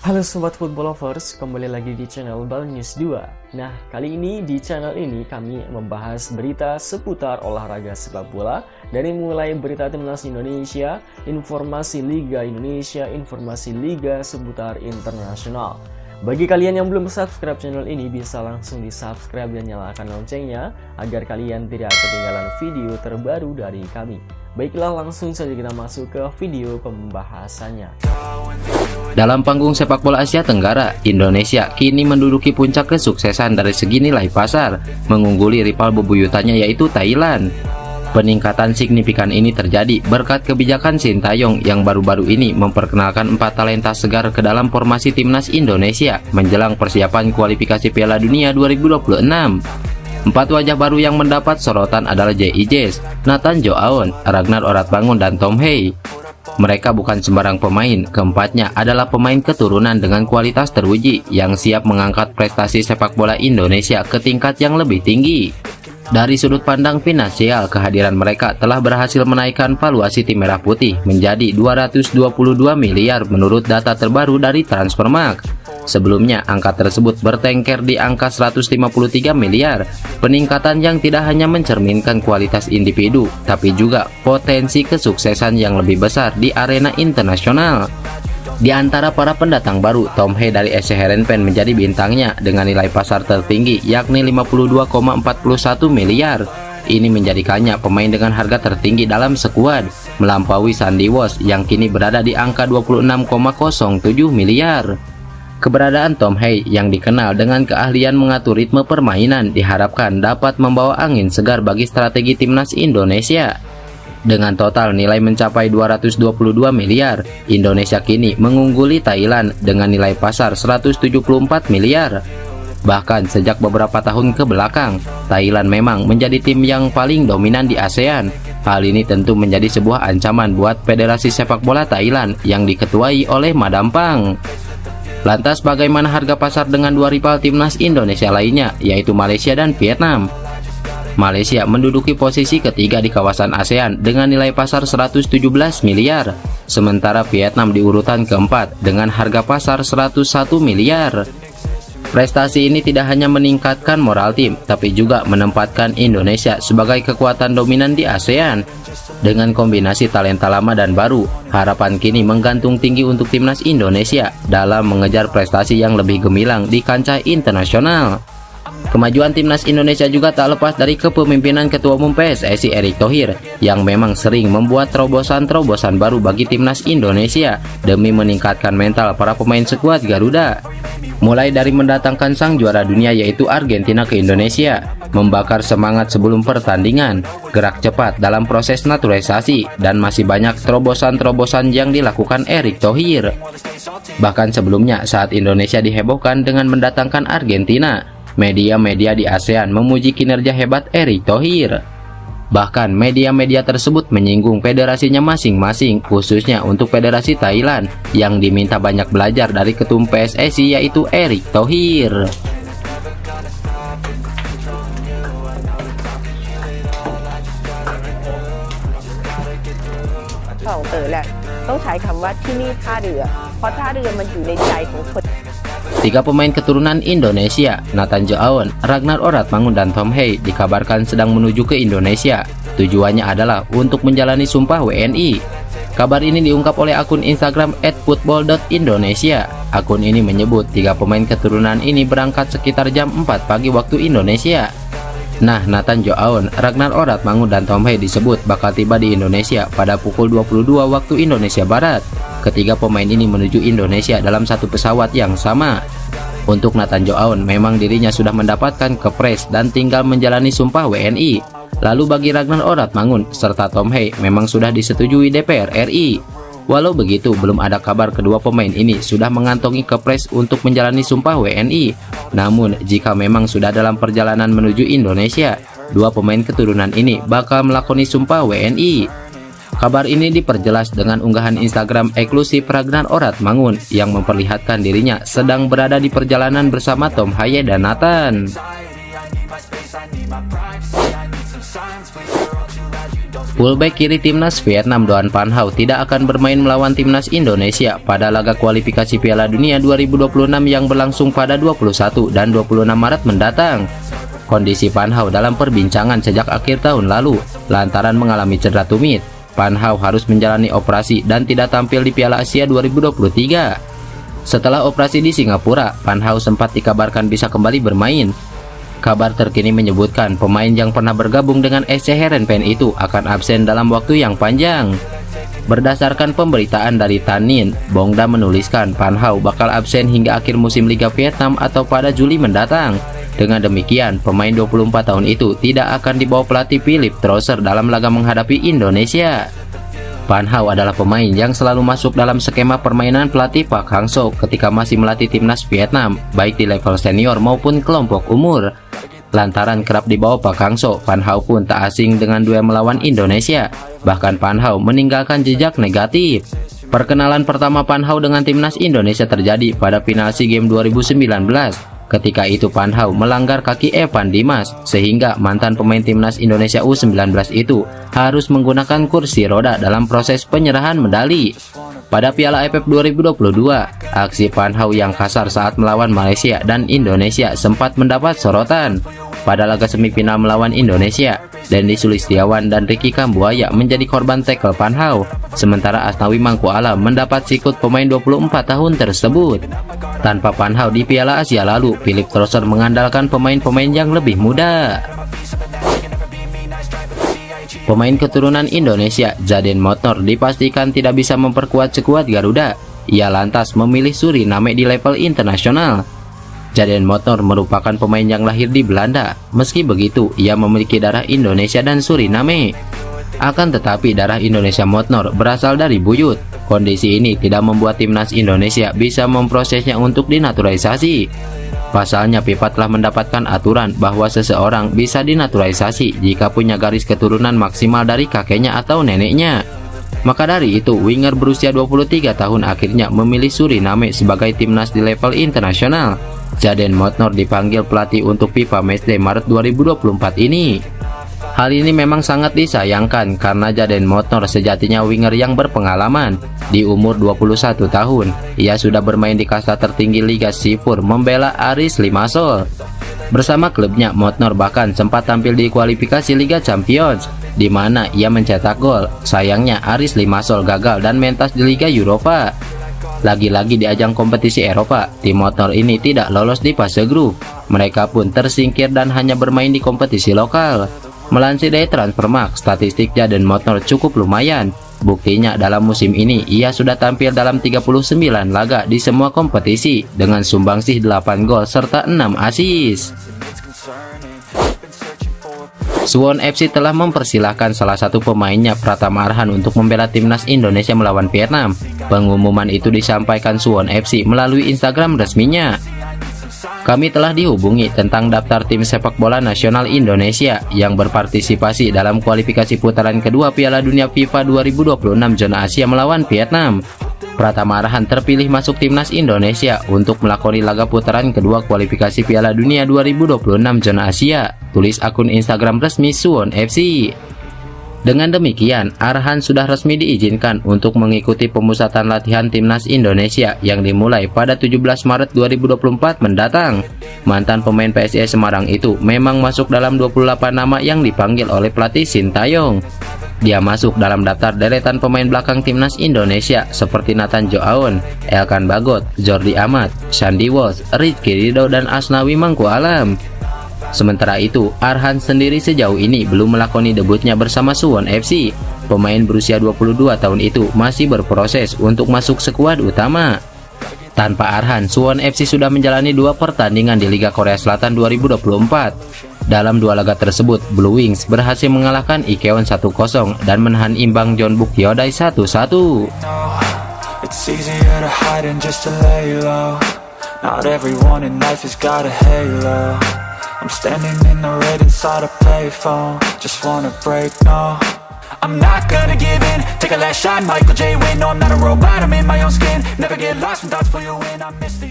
Halo Sobat Football Lovers, kembali lagi di channel Bal News 2. Nah, kali ini di channel ini kami membahas berita seputar olahraga sepak bola. Dari mulai berita timnas Indonesia, informasi Liga Indonesia, informasi Liga seputar internasional. Bagi kalian yang belum subscribe channel ini, bisa langsung di subscribe dan nyalakan loncengnya agar kalian tidak ketinggalan video terbaru dari kami. Baiklah, langsung saja kita masuk ke video pembahasannya. Dalam panggung sepak bola Asia Tenggara, Indonesia kini menduduki puncak kesuksesan dari segi nilai pasar, mengungguli rival bebuyutannya yaitu Thailand. Peningkatan signifikan ini terjadi berkat kebijakan Sintayong yang baru-baru ini memperkenalkan 4 talenta segar ke dalam formasi timnas Indonesia menjelang persiapan kualifikasi Piala Dunia 2026. 4 wajah baru yang mendapat sorotan adalah J.I. Nathan Joaon, Ragnar Oratmangun, dan Tom Hei. Mereka bukan sembarang pemain, keempatnya adalah pemain keturunan dengan kualitas teruji yang siap mengangkat prestasi sepak bola Indonesia ke tingkat yang lebih tinggi. Dari sudut pandang finansial, kehadiran mereka telah berhasil menaikkan valuasi tim merah putih menjadi 222 miliar menurut data terbaru dari Transfermarkt. Sebelumnya, angka tersebut bertengker di angka 153 miliar, peningkatan yang tidak hanya mencerminkan kualitas individu, tapi juga potensi kesuksesan yang lebih besar di arena internasional. Di antara para pendatang baru, Tom Hei dari SC Heerenveen menjadi bintangnya dengan nilai pasar tertinggi yakni 52,41 miliar. Ini menjadikannya pemain dengan harga tertinggi dalam skuad, melampaui Sandy Walsh yang kini berada di angka 26,07 miliar. Keberadaan Tom Hei yang dikenal dengan keahlian mengatur ritme permainan diharapkan dapat membawa angin segar bagi strategi timnas Indonesia. Dengan total nilai mencapai 222 miliar, Indonesia kini mengungguli Thailand dengan nilai pasar 174 miliar. Bahkan sejak beberapa tahun ke belakang, Thailand memang menjadi tim yang paling dominan di ASEAN. Hal ini tentu menjadi sebuah ancaman buat Federasi Sepak Bola Thailand yang diketuai oleh Madam Pang. Lantas bagaimana harga pasar dengan dua rival timnas Indonesia lainnya, yaitu Malaysia dan Vietnam? Malaysia menduduki posisi ketiga di kawasan ASEAN dengan nilai pasar 117 miliar, sementara Vietnam di urutan keempat dengan harga pasar 101 miliar. Prestasi ini tidak hanya meningkatkan moral tim, tapi juga menempatkan Indonesia sebagai kekuatan dominan di ASEAN. Dengan kombinasi talenta lama dan baru, harapan kini menggantung tinggi untuk timnas Indonesia dalam mengejar prestasi yang lebih gemilang di kancah internasional. Kemajuan timnas Indonesia juga tak lepas dari kepemimpinan Ketua Umum PSSI Erick Thohir yang memang sering membuat terobosan-terobosan baru bagi timnas Indonesia demi meningkatkan mental para pemain skuad Garuda. Mulai dari mendatangkan sang juara dunia yaitu Argentina ke Indonesia, membakar semangat sebelum pertandingan, gerak cepat dalam proses naturalisasi, dan masih banyak terobosan-terobosan yang dilakukan Erick Thohir. Bahkan sebelumnya saat Indonesia dihebohkan dengan mendatangkan Argentina, media-media di ASEAN memuji kinerja hebat Erick Thohir. Bahkan media-media tersebut menyinggung federasinya masing-masing, khususnya untuk Federasi Thailand yang diminta banyak belajar dari ketum PSSI yaitu Erick Thohir. ต้องใช้คำว่าที่นี่ท่าเรือเพราะท่าเรือมันอยู่ในใจของคน Tiga pemain keturunan Indonesia, Nathan Joaon, Ragnar Oratmangun, dan Tom Hei dikabarkan sedang menuju ke Indonesia. Tujuannya adalah untuk menjalani sumpah WNI. Kabar ini diungkap oleh akun Instagram @football.indonesia. Akun ini menyebut tiga pemain keturunan ini berangkat sekitar jam 4 pagi waktu Indonesia. Nah, Nathan Joaon, Ragnar Oratmangun, dan Tom Hei disebut bakal tiba di Indonesia pada pukul 22 waktu Indonesia Barat. Ketiga pemain ini menuju Indonesia dalam satu pesawat yang sama. Untuk Nathan Joaon, memang dirinya sudah mendapatkan kepres dan tinggal menjalani sumpah WNI. Lalu bagi Ragnar Oratmangun serta Tom Hei memang sudah disetujui DPR RI. Walau begitu, belum ada kabar kedua pemain ini sudah mengantongi kepres untuk menjalani sumpah WNI. Namun, jika memang sudah dalam perjalanan menuju Indonesia, dua pemain keturunan ini bakal melakoni sumpah WNI. Kabar ini diperjelas dengan unggahan Instagram eksklusif Ragnar Oratmangun yang memperlihatkan dirinya sedang berada di perjalanan bersama Tom Hei dan Nathan. Fullback kiri timnas Vietnam Doan Van Hau tidak akan bermain melawan timnas Indonesia pada laga kualifikasi Piala Dunia 2026 yang berlangsung pada 21 dan 26 Maret mendatang. Kondisi Van Hau dalam perbincangan sejak akhir tahun lalu lantaran mengalami cedera tumit. Van Hau harus menjalani operasi dan tidak tampil di Piala Asia 2023. Setelah operasi di Singapura, Van Hau sempat dikabarkan bisa kembali bermain. Kabar terkini menyebutkan pemain yang pernah bergabung dengan SC Heerenveen itu akan absen dalam waktu yang panjang. Berdasarkan pemberitaan dari Tan Ninh, Bongda menuliskan Van Hau bakal absen hingga akhir musim Liga Vietnam atau pada Juli mendatang. Dengan demikian, pemain 24 tahun itu tidak akan dibawa pelatih Philip Trosser dalam laga menghadapi Indonesia. Van Hau adalah pemain yang selalu masuk dalam skema permainan pelatih Park Hang-seo ketika masih melatih timnas Vietnam, baik di level senior maupun kelompok umur. Lantaran kerap dibawa Park Hang-seo, Van Hau pun tak asing dengan duel melawan Indonesia. Bahkan Van Hau meninggalkan jejak negatif. Perkenalan pertama Van Hau dengan timnas Indonesia terjadi pada final SEA Games 2019. Ketika itu Van Hau melanggar kaki Evan Dimas, sehingga mantan pemain timnas Indonesia U19 itu harus menggunakan kursi roda dalam proses penyerahan medali. Pada Piala AFF 2022, aksi Van Hau yang kasar saat melawan Malaysia dan Indonesia sempat mendapat sorotan. Pada laga semifinal melawan Indonesia, Dendi Sulistiawan dan Ricky Kambuaya menjadi korban tackle Van Hau, sementara Asnawi Mangku Alam mendapat sikut pemain 24 tahun tersebut. Tanpa Van Hau di Piala Asia lalu, Philip Trosser mengandalkan pemain-pemain yang lebih muda. Pemain keturunan Indonesia, Jaden Motnor, dipastikan tidak bisa memperkuat skuad Garuda. Ia lantas memilih Suriname di level internasional. Jaden Motnor merupakan pemain yang lahir di Belanda. Meski begitu, ia memiliki darah Indonesia dan Suriname. Akan tetapi darah Indonesia Motnor berasal dari buyut. Kondisi ini tidak membuat timnas Indonesia bisa memprosesnya untuk dinaturalisasi. Pasalnya, FIFA telah mendapatkan aturan bahwa seseorang bisa dinaturalisasi jika punya garis keturunan maksimal dari kakeknya atau neneknya. Maka dari itu, winger berusia 23 tahun akhirnya memilih Suriname sebagai timnas di level internasional. Jaden Motnor dipanggil pelatih untuk FIFA Matchday Maret 2024 ini. Hal ini memang sangat disayangkan karena Jaden Motnor sejatinya winger yang berpengalaman. Di umur 21 tahun, ia sudah bermain di kasta tertinggi Liga Sipur membela Aris Limassol. Bersama klubnya, Motnor bahkan sempat tampil di kualifikasi Liga Champions, di mana ia mencetak gol. Sayangnya Aris Limassol gagal dan mentas di Liga Eropa. Lagi-lagi di ajang kompetisi Eropa, tim Motnor ini tidak lolos di fase grup. Mereka pun tersingkir dan hanya bermain di kompetisi lokal. Melansir dari Transfermarkt, statistik Jaden Motnor cukup lumayan. Buktinya dalam musim ini ia sudah tampil dalam 39 laga di semua kompetisi dengan sumbangsih 8 gol serta 6 assist. Suwon FC telah mempersilahkan salah satu pemainnya, Pratama Arhan, untuk membela timnas Indonesia melawan Vietnam. Pengumuman itu disampaikan Suwon FC melalui Instagram resminya. Kami telah dihubungi tentang daftar tim sepak bola nasional Indonesia yang berpartisipasi dalam kualifikasi putaran kedua Piala Dunia FIFA 2026 zona Asia melawan Vietnam. Pratama Arhan terpilih masuk timnas Indonesia untuk melakoni laga putaran kedua kualifikasi Piala Dunia 2026 zona Asia, tulis akun Instagram resmi Suwon FC. Dengan demikian, Arhan sudah resmi diizinkan untuk mengikuti pemusatan latihan timnas Indonesia yang dimulai pada 17 Maret 2024 mendatang. Mantan pemain PSIS Semarang itu memang masuk dalam 28 nama yang dipanggil oleh pelatih Sintayong. Dia masuk dalam daftar deretan pemain belakang timnas Indonesia seperti Nathan Joaon, Elkan Bagot, Jordi Amat, Shandy Walsh, Rizky Ridho, dan Asnawi Mangku Alam. Sementara itu, Arhan sendiri sejauh ini belum melakoni debutnya bersama Suwon FC. Pemain berusia 22 tahun itu masih berproses untuk masuk skuad utama. Tanpa Arhan, Suwon FC sudah menjalani 2 pertandingan di Liga Korea Selatan 2024. Dalam 2 laga tersebut, Blue Wings berhasil mengalahkan Ikeon 1-0 dan menahan imbang Jeonbuk Hyundai 1-1. I'm standing in the red inside a payphone. Just wanna break, no, I'm not gonna give in. Take a last shot, Michael J. Win. No, I'm not a robot, I'm in my own skin. Never get lost when thoughts pull you in. I miss the